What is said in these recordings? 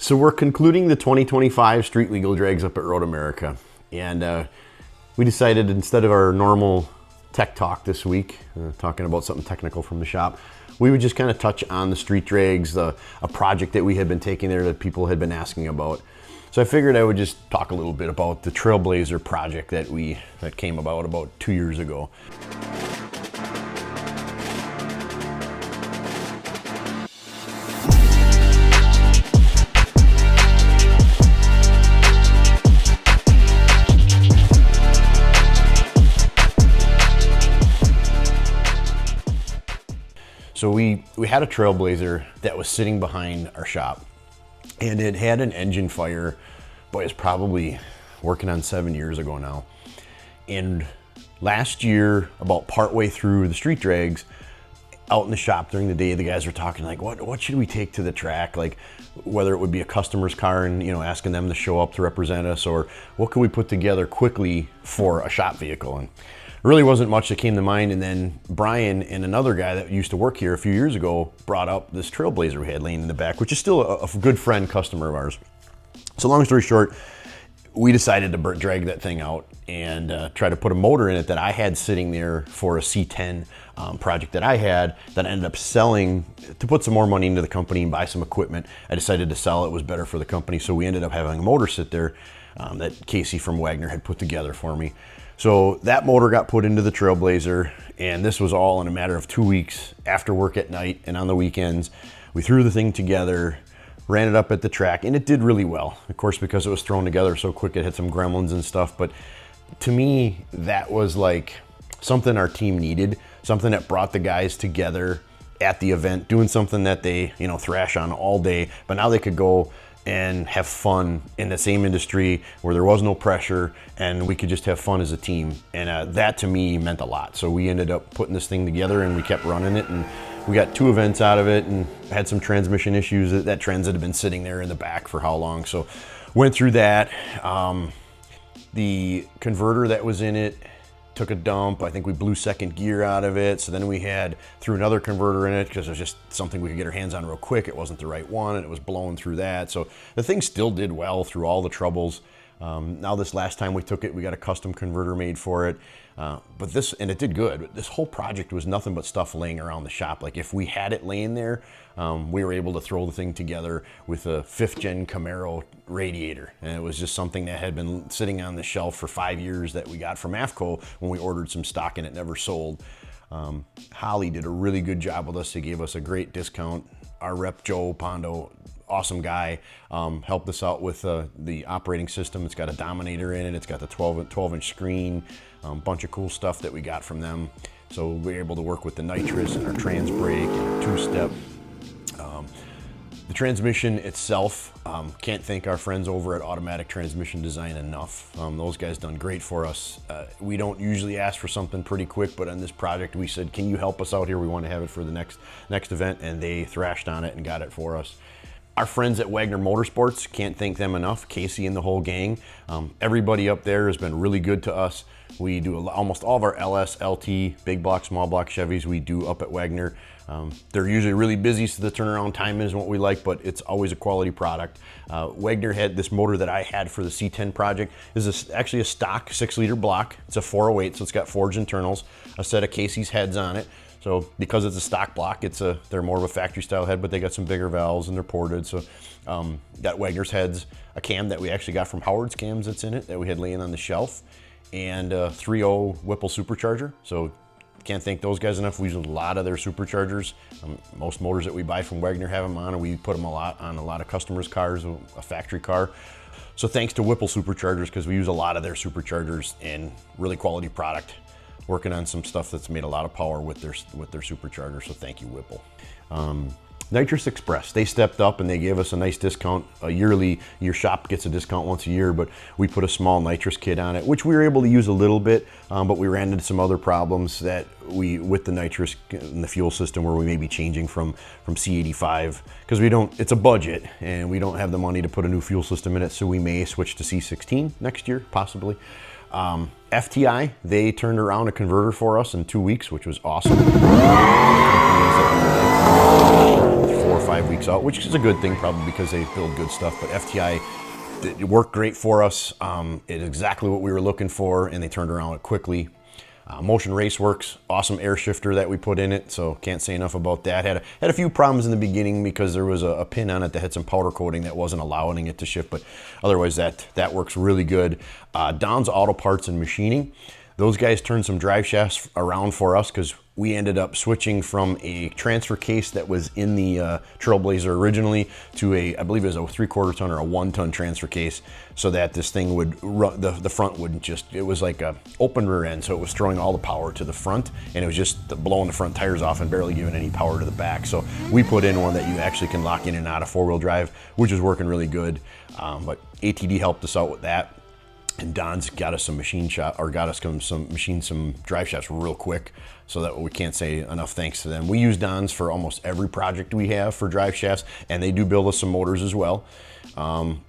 So we're concluding the 2025 street legal drags up at Road America, and we decided instead of our normal tech talk this week, talking about something technical from the shop, we would just kind of touch on the street drags, a project that we had been taking there that people had been asking about. So I figured I would just talk a little bit about the Trailblazer project that came about 2 years ago. So we had a Trailblazer that was sitting behind our shop, and it had an engine fire. Boy, it's probably working on 7 years ago now. And last year, about partway through the street drags, out in the shop during the day, the guys were talking like, what should we take to the track? Like whether it would be a customer's car and, you know, asking them to show up to represent us, or what could we put together quickly for a shop vehicle? And really wasn't much that came to mind. And then Brian and another guy that used to work here a few years ago brought up this Trailblazer we had laying in the back, which is still a good friend customer of ours. So long story short, we decided to drag that thing out and try to put a motor in it that I had sitting there for a C10 project that I had that I ended up selling to put some more money into the company and buy some equipment. I decided to sell it. It was better for the company. So we ended up having a motor sit there that Casey from Wagner had put together for me. So that motor got put into the Trailblazer, and this was all in a matter of 2 weeks after work at night and on the weekends. We threw the thing together, ran it up at the track, and it did really well. Of course, because it was thrown together so quick, it had some gremlins and stuff. But to me, that was like something our team needed, something that brought the guys together at the event, doing something that they, you know, thrash on all day, but now they could go and have fun in the same industry where there was no pressure and we could just have fun as a team. And that to me meant a lot. So we ended up putting this thing together and we kept running it, and we got 2 events out of it and had some transmission issues. That transit had been sitting there in the back for how long? So went through that. The converter that was in it took a dump. I think we blew second gear out of it. So then we threw another converter in it because it was just something we could get our hands on real quick. It wasn't the right one, and it was blowing through that. So the thing still did well through all the troubles. Now this last time we took it, we got a custom converter made for it. And it did good. This whole project was nothing but stuff laying around the shop. Like if we had it laying there, we were able to throw the thing together with a 5th gen Camaro radiator. And it was just something that had been sitting on the shelf for 5 years that we got from AFCO when we ordered some stock and it never sold. Holly did a really good job with us. They gave us a great discount. Our rep, Joe Pondo, awesome guy, helped us out with the operating system. It's got a Dominator in it. It's got the 12-inch screen, bunch of cool stuff that we got from them. So we were able to work with the nitrous and our trans brake and 2-step. The transmission itself, can't thank our friends over at Automatic Transmission Design enough. Those guys done great for us. We don't usually ask for something pretty quick, but on this project we said, can you help us out here? We want to have it for the next event, and they thrashed on it and got it for us. Our friends at Wagner Motorsports, can't thank them enough. Casey and the whole gang. Everybody up there has been really good to us. We do almost all of our LS, LT, big block, small block Chevys we do up at Wagner. They're usually really busy, so the turnaround time isn't what we like, but it's always a quality product. Wagner had this motor that I had for the C10 project. This is actually a stock 6-liter block. It's a 408, so it's got forged internals, a set of Casey's heads on it. So because it's a stock block, they're more of a factory style head, but they got some bigger valves and they're ported. So got Wagner's heads, a cam that we actually got from Howard's cams that's in it that we had laying on the shelf, and a 3.0 Whipple supercharger. So can't thank those guys enough. We use a lot of their superchargers. Most motors that we buy from Wagner have them on, and we put them on a lot of customers' cars, a factory car. So thanks to Whipple superchargers, because we use a lot of their superchargers, and really quality product. Working on some stuff that's made a lot of power with their supercharger, so thank you, Whipple. Nitrous Express, they stepped up and they gave us a nice discount. Yearly, your shop gets a discount once a year, but we put a small nitrous kit on it, which we were able to use a little bit, but we ran into some other problems with the nitrous in the fuel system, where we may be changing from C85, because it's a budget and we don't have the money to put a new fuel system in it, so we may switch to C16 next year, possibly. FTI, they turned around a converter for us in 2 weeks, which was awesome. For or 5 weeks out, which is a good thing probably because they build good stuff. But FTI, it worked great for us. It's exactly what we were looking for, and they turned around it quickly. Motion Raceworks, awesome air shifter that we put in it, so can't say enough about that. Had a few problems in the beginning because there was a pin on it that had some powder coating that wasn't allowing it to shift, but otherwise that works really good. Don's Auto Parts and Machining, those guys turned some drive shafts around for us because we ended up switching from a transfer case that was in the Trailblazer originally to I believe it was a 3/4 ton or a 1 ton transfer case, so that this thing would run, the front wouldn't just, it was like a open rear end, so it was throwing all the power to the front, and it was just blowing the front tires off and barely giving any power to the back. So we put in one that you actually can lock in and out of 4-wheel drive, which is working really good. But ATD helped us out with that. And Don's got us some some drive shafts real quick, so that we can't say enough thanks to them. We use Don's for almost every project we have for drive shafts, and they do build us some motors as well.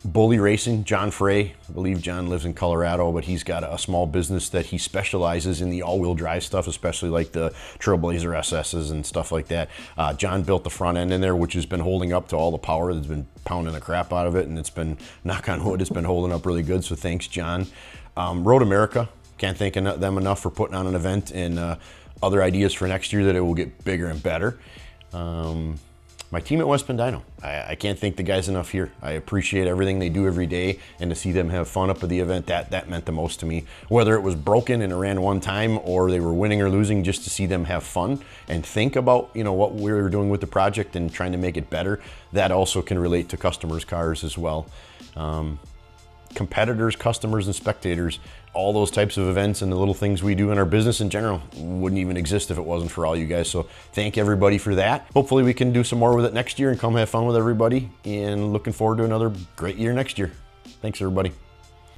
Bulley Racing, John Frey, I believe John lives in Colorado, but he's got a small business that he specializes in the all-wheel drive stuff, especially like the Trailblazer SSs and stuff like that. John built the front end in there, which has been holding up to all the power that's been pounding the crap out of it, and it's been, knock on wood, it's been holding up really good, so thanks, John. Road America, can't thank them enough for putting on an event, and other ideas for next year that it will get bigger and better. My team at West Bend Dyno, I can't thank the guys enough here. I appreciate everything they do every day, and to see them have fun up at the event, that meant the most to me. Whether it was broken and it ran one time, or they were winning or losing, just to see them have fun and think about, you know, what we were doing with the project and trying to make it better, that also can relate to customers' cars as well. Competitors, customers, and spectators, all those types of events and the little things we do in our business in general wouldn't even exist if it wasn't for all you guys. So thank everybody for that. Hopefully we can do some more with it next year and come have fun with everybody, and looking forward to another great year next year. Thanks everybody.